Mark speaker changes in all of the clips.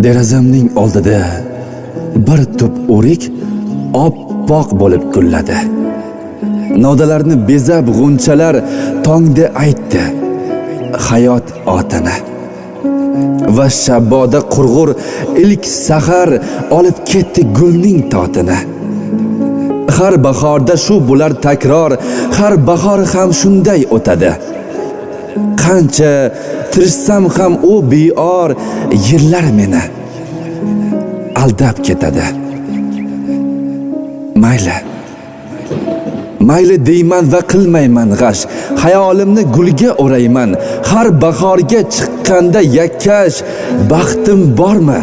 Speaker 1: Derazamning oldida bir tup o'rik oppoq bo'lib gulladi. Nodalarni bezab g'unchalar tongda aytdi hayot otini. Va shaboda qurg'ur ilk sahar olib ketdi gulning totini. Har bahorda shu bo'lar takror, har bahor ham shunday o'tadi. Qancha tirishsam ham u bior yillar meni aldab ketadi. Mayli deyman va qilmayman g'ash. Hayolimni gulga o'rayman. Har bahorga chiqqanda yakkash baxtim bormi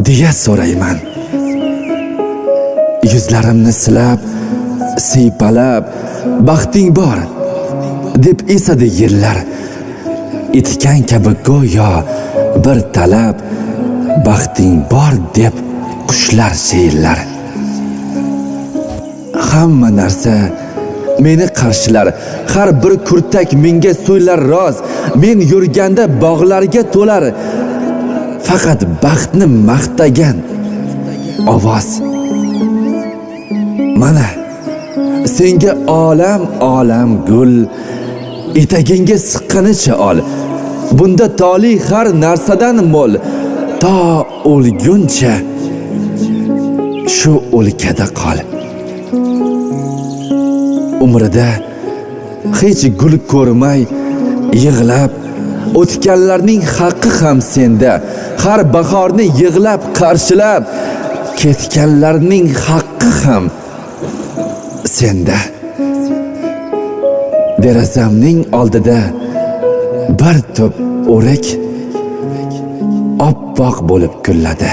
Speaker 1: deya so'rayman. Yuzlarimni silab, siypalab, baxting bor deb esadi yillar. Etgan kabi go'yo bir talab, baxting bor deb qushlar she'rlar. Hamma narsa meni qarshilar, har bir kurtak menga so'ylar roz. Men yurganda bog'larga to'lar faqat baxtni maqtagan ovoz. Mana senga olam gul, etagingga siqqanicha ol. Bunda toli har narsadan mo'l, to o'lguncha shu o'lkada qol. Umrida hech gul ko'rmay yig'lab o'tganlarning haqqi ham senda. Har bahorni yig'lab qarshilab ketganlarning haqqi ham senda. Derazamning oldida bir tup o'rik oppoq bo'lib gulladi.